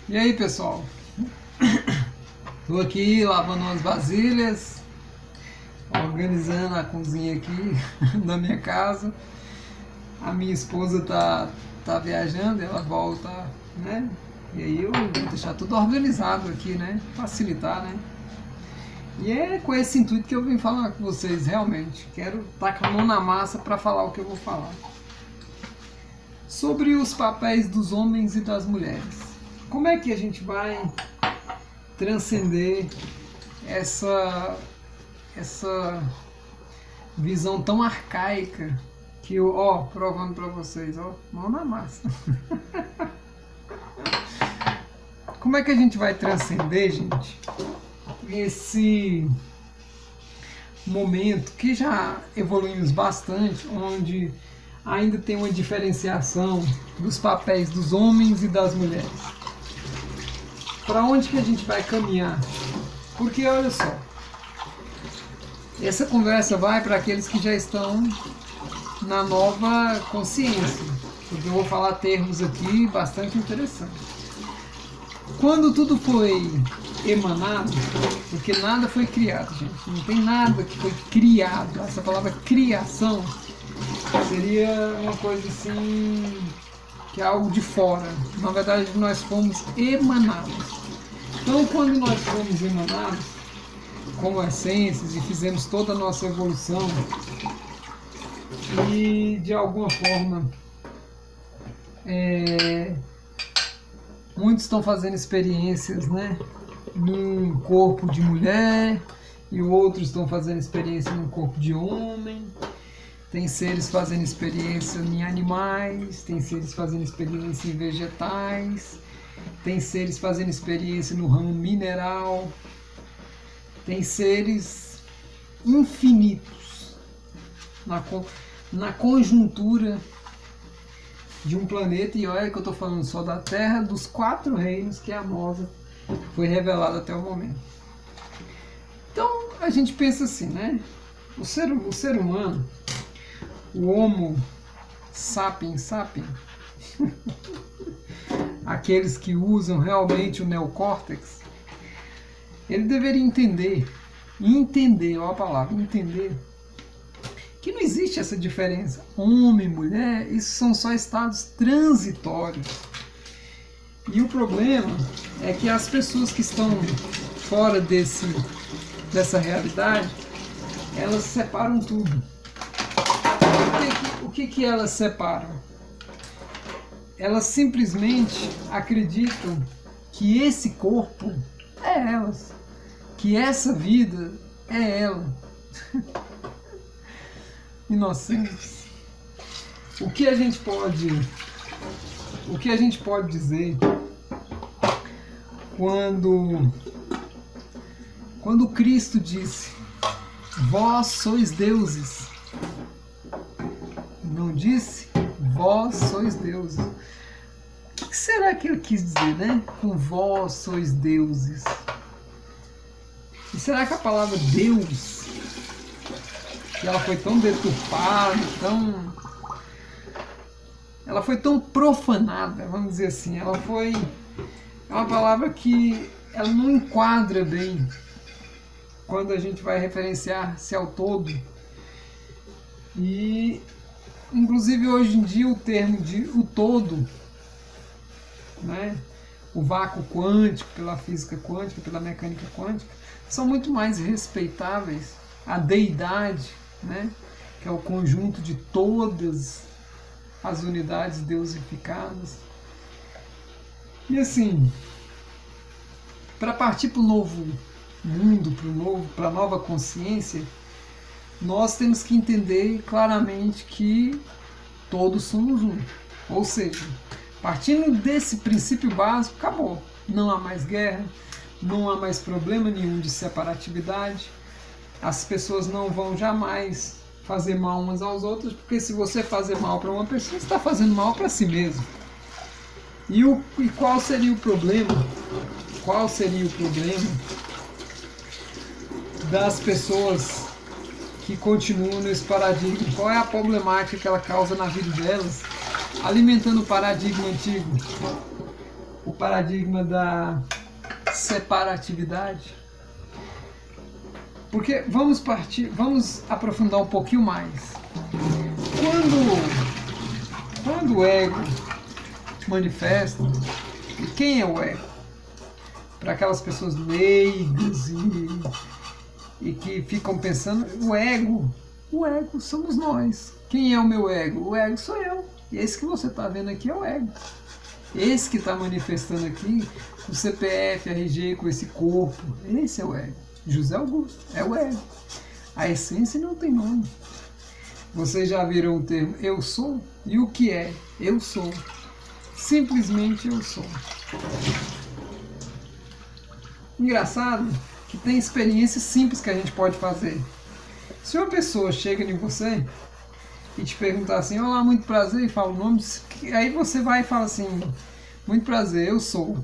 E aí, pessoal? Tô aqui lavando umas vasilhas, organizando a cozinha aqui na minha casa. A minha esposa tá viajando, ela volta, né? E aí eu vou deixar tudo organizado aqui, né? Facilitar, né? E é com esse intuito que eu vim falar com vocês, realmente. Quero estar com a mão na massa para falar o que eu vou falar. Sobre os papéis dos homens e das mulheres. Como é que a gente vai transcender essa visão tão arcaica que eu, provando para vocês, mão na massa. Como é que a gente vai transcender, gente, esse momento que já evoluímos bastante, onde ainda tem uma diferenciação dos papéis dos homens e das mulheres? Para onde que a gente vai caminhar? Porque olha só, essa conversa vai para aqueles que já estão na nova consciência, porque eu vou falar termos aqui bastante interessantes. Quando tudo foi emanado, porque nada foi criado, gente, não tem nada que foi criado. Essa palavra criação seria uma coisa assim, que é algo de fora. Na verdade, nós fomos emanados. Então, quando nós fomos emanados como essências e fizemos toda a nossa evolução, e de alguma forma muitos estão fazendo experiências, né, num corpo de mulher, e outros estão fazendo experiência num corpo de homem. Tem seres fazendo experiência em animais, tem seres fazendo experiência em vegetais, tem seres fazendo experiência no ramo mineral, tem seres infinitos na conjuntura de um planeta. E olha que eu estou falando só da Terra, dos 4 reinos que a Mosa foi revelada até o momento. Então a gente pensa assim, né? O ser humano, o Homo sapiens sapiens, aqueles que usam realmente o neocórtex, ele deveria entender, ó a palavra, entender, que não existe essa diferença. Homem, mulher, isso são só estados transitórios. E o problema é que as pessoas que estão fora dessa realidade, elas separam tudo. O que elas separam? Elas simplesmente acreditam que esse corpo é elas, que essa vida é ela. Inocentes. O que a gente pode dizer quando Cristo disse: vós sois deuses? Não disse: vós sois deuses. O que será que ele quis dizer, né? Com vós sois deuses. E será que a palavra Deus, que ela foi tão deturpada, ela foi tão profanada, vamos dizer assim, é uma palavra que ela não enquadra bem quando a gente vai referenciar-se ao todo. E inclusive hoje em dia o termo de o todo, né, o vácuo quântico, pela física quântica, pela mecânica quântica, são muito mais respeitáveis. A deidade, né, que é o conjunto de todas as unidades deusificadas. E assim, para partir para o novo mundo, para a nova consciência, nós temos que entender claramente que todos somos um. Ou seja, partindo desse princípio básico, acabou. Não há mais guerra, não há mais problema nenhum de separatividade. As pessoas não vão jamais fazer mal umas aos outros, porque se você fazer mal para uma pessoa, você está fazendo mal para si mesmo. E qual seria o problema? Qual seria o problema das pessoas que continuam nesse paradigma? Qual é a problemática que ela causa na vida delas, alimentando o paradigma antigo? o paradigma da separatividade. Porque vamos aprofundar um pouquinho mais. Quando o ego manifesta, e quem é o ego? Para aquelas pessoas leigas e que ficam pensando, o ego somos nós. Quem é o meu ego? O ego sou eu. E esse que você está vendo aqui é o ego. Esse que está manifestando aqui, com CPF, RG, com esse corpo, esse é o ego. José Augusto, é o ego. A essência não tem nome. Vocês já viram o termo eu sou? E o que é? Eu sou. Simplesmente eu sou. Engraçado que tem experiências simples que a gente pode fazer. Se uma pessoa chega em você e te perguntar assim, olá, muito prazer, e fala o nome, aí você vai e fala assim, muito prazer, eu sou.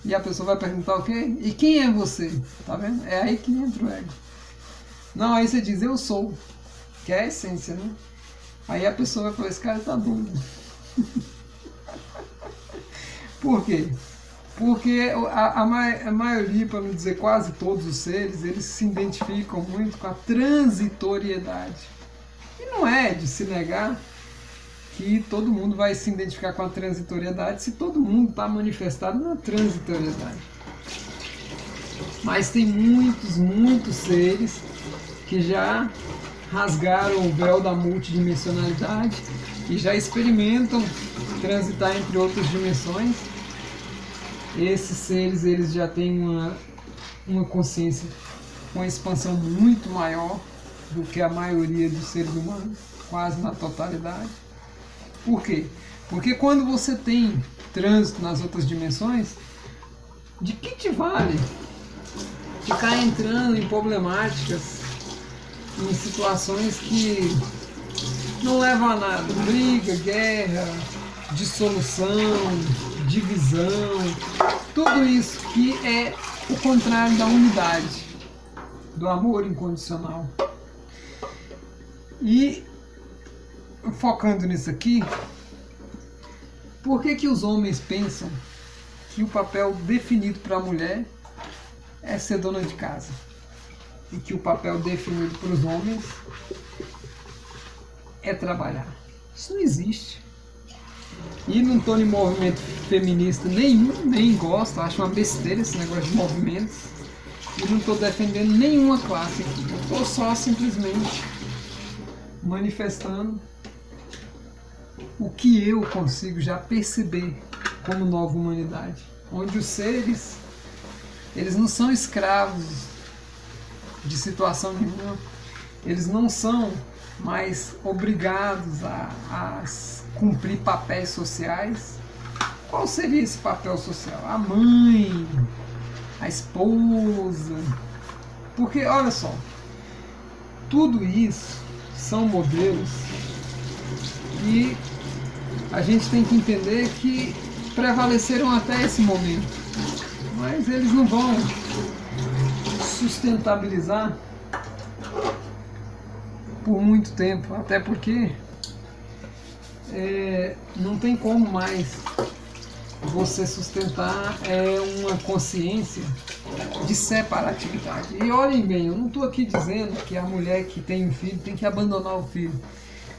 E a pessoa vai perguntar o quê? E quem é você? Tá vendo? É aí que entra o ego. Não, aí você diz, eu sou. Que é a essência, né? Aí a pessoa vai falar, esse cara tá doido. Por quê? Porque a maioria, para não dizer quase todos os seres, eles se identificam muito com a transitoriedade. E não é de se negar que todo mundo vai se identificar com a transitoriedade se todo mundo está manifestado na transitoriedade. Mas tem muitos seres que já rasgaram o véu da multidimensionalidade e já experimentam transitar entre outras dimensões. Esses seres, eles já têm uma consciência com uma expansão muito maior do que a maioria dos seres humanos, quase na totalidade. Por quê? Porque quando você tem trânsito nas outras dimensões, de que te vale ficar entrando em problemáticas, em situações que não levam a nada? Briga, guerra, dissolução, divisão, tudo isso que é o contrário da unidade, do amor incondicional. E focando nisso aqui, por que os homens pensam que o papel definido para a mulher é ser dona de casa? E que o papel definido para os homens é trabalhar? Isso não existe. E não estou em movimento feminista nenhum, nem gosto, acho uma besteira esse negócio de movimentos. E não estou defendendo nenhuma classe aqui. Eu estou só simplesmente manifestando o que eu consigo já perceber como nova humanidade, onde os seres, eles não são escravos de situação nenhuma, eles não são mais obrigados a cumprir papéis sociais. Qual seria esse papel social? A mãe, a esposa. Porque, olha só, tudo isso são modelos e a gente tem que entender que prevaleceram até esse momento, mas eles não vão sustentabilizar por muito tempo, até porque não tem como mais você sustentar uma consciência de separatividade. E olhem bem, eu não estou aqui dizendo que a mulher que tem um filho tem que abandonar o filho,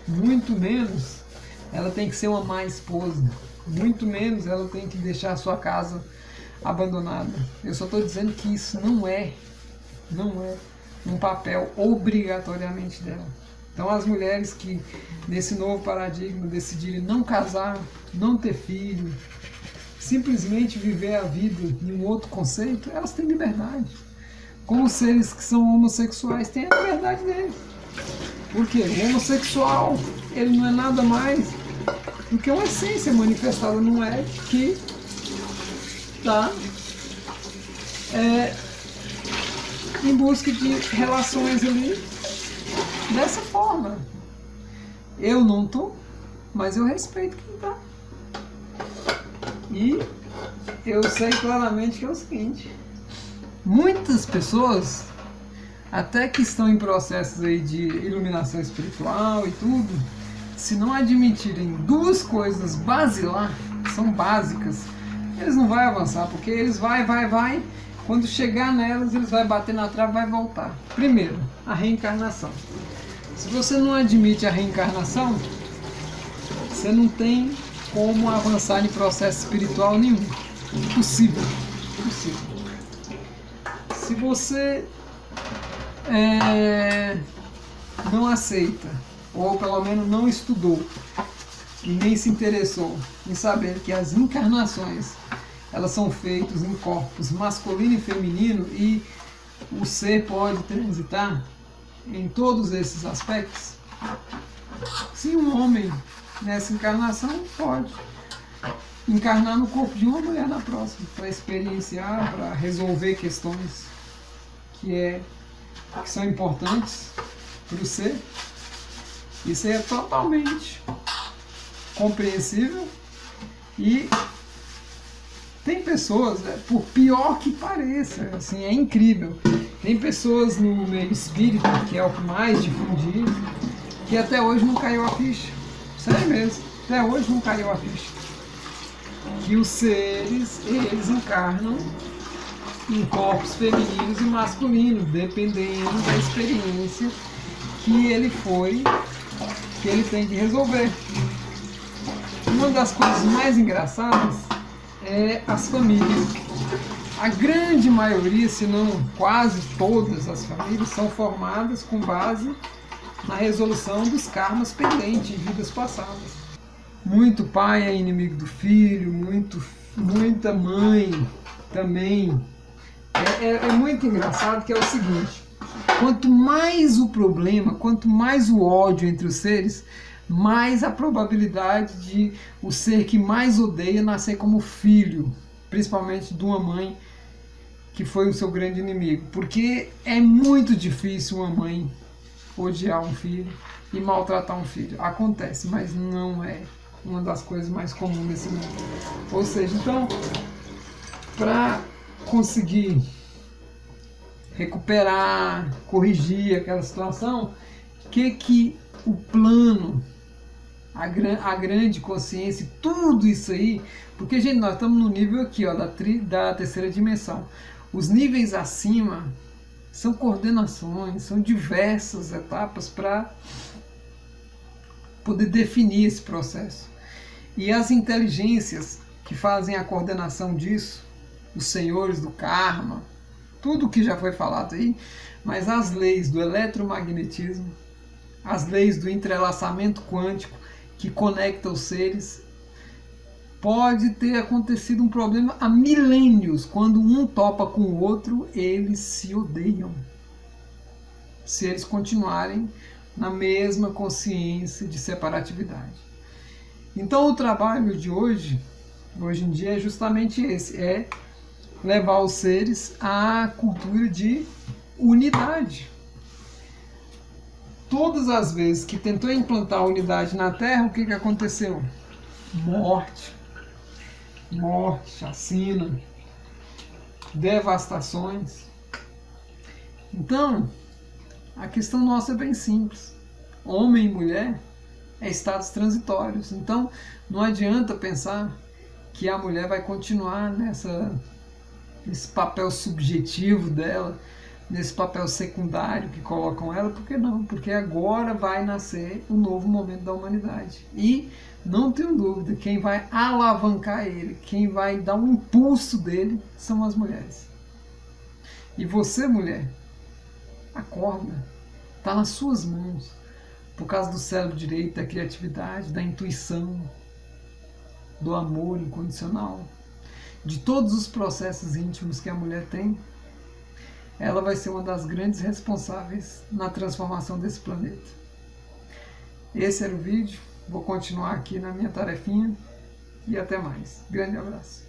muito menos ela tem que ser uma má esposa, muito menos ela tem que deixar a sua casa abandonada. Eu só estou dizendo que isso não é um papel obrigatoriamente dela. Então as mulheres que nesse novo paradigma decidirem não casar, não ter filho, simplesmente viver a vida em um outro conceito, elas têm liberdade. Como os seres que são homossexuais têm a liberdade deles. Porque o homossexual, ele não é nada mais do que uma essência manifestada num ego que está em busca de relações ali dessa forma. Eu não tô, mas eu respeito quem tá. E eu sei claramente que é o seguinte: muitas pessoas, até que estão em processos aí de iluminação espiritual e tudo, se não admitirem duas coisas basilar, são básicas, eles não vão avançar, porque eles vai, quando chegar nelas, eles vão bater na trave e vai voltar. Primeiro, a reencarnação. Se você não admite a reencarnação, você não tem como avançar em processo espiritual nenhum. Impossível. Impossível. Se você não aceita, ou pelo menos não estudou, e nem se interessou em saber que as encarnações elas são feitas em corpos masculino e feminino, e o ser pode transitar em todos esses aspectos. Se um homem nessa encarnação pode encarnar no corpo de uma mulher na próxima, para experienciar, para resolver questões que são importantes para o ser. Isso é totalmente compreensível. E tem pessoas, por pior que pareça, assim, é incrível, tem pessoas no meio espírita, que é o que mais difundido, que até hoje não caiu a ficha. Sério mesmo, até hoje não caiu a ficha. Que os seres, eles encarnam em corpos femininos e masculinos, dependendo da experiência que ele tem que resolver. Uma das coisas mais engraçadas é as famílias. A grande maioria, se não quase todas as famílias, são formadas com base na resolução dos karmas pendentes em vidas passadas. Muito pai é inimigo do filho, muita mãe também. É muito engraçado, que é o seguinte: quanto mais o problema, quanto mais o ódio entre os seres, mais a probabilidade de o ser que mais odeia nascer como filho, principalmente de uma mãe que foi o seu grande inimigo. Porque é muito difícil uma mãe odiar um filho e maltratar um filho. Acontece, mas não é uma das coisas mais comuns nesse mundo. Ou seja, então, para conseguir recuperar, corrigir aquela situação, que o plano, a grande consciência, tudo isso aí, porque, gente, nós estamos no nível aqui, ó, da terceira dimensão. Os níveis acima são coordenações, são diversas etapas para poder definir esse processo. E as inteligências que fazem a coordenação disso, os senhores do karma, tudo que já foi falado aí, mas as leis do eletromagnetismo, as leis do entrelaçamento quântico que conecta os seres, pode ter acontecido um problema há milênios. Quando um topa com o outro, eles se odeiam. Se eles continuarem na mesma consciência de separatividade. Então o trabalho de hoje em dia, é justamente esse, é levar os seres à cultura de unidade. Todas as vezes que tentou implantar a unidade na Terra, o que aconteceu? Morte, chacina, devastações. Então, a questão nossa é bem simples. Homem e mulher é estados transitórios. Então, não adianta pensar que a mulher vai continuar nesse papel subjetivo dela, nesse papel secundário que colocam ela. Por que não? Porque agora vai nascer um novo momento da humanidade. E não tenho dúvida, quem vai alavancar ele, quem vai dar um impulso dele, são as mulheres. E você, mulher, acorda, está nas suas mãos, por causa do cérebro direito, da criatividade, da intuição, do amor incondicional, de todos os processos íntimos que a mulher tem. Ela vai ser uma das grandes responsáveis na transformação desse planeta. Esse era o vídeo. Vou continuar aqui na minha tarefinha e até mais. Grande abraço.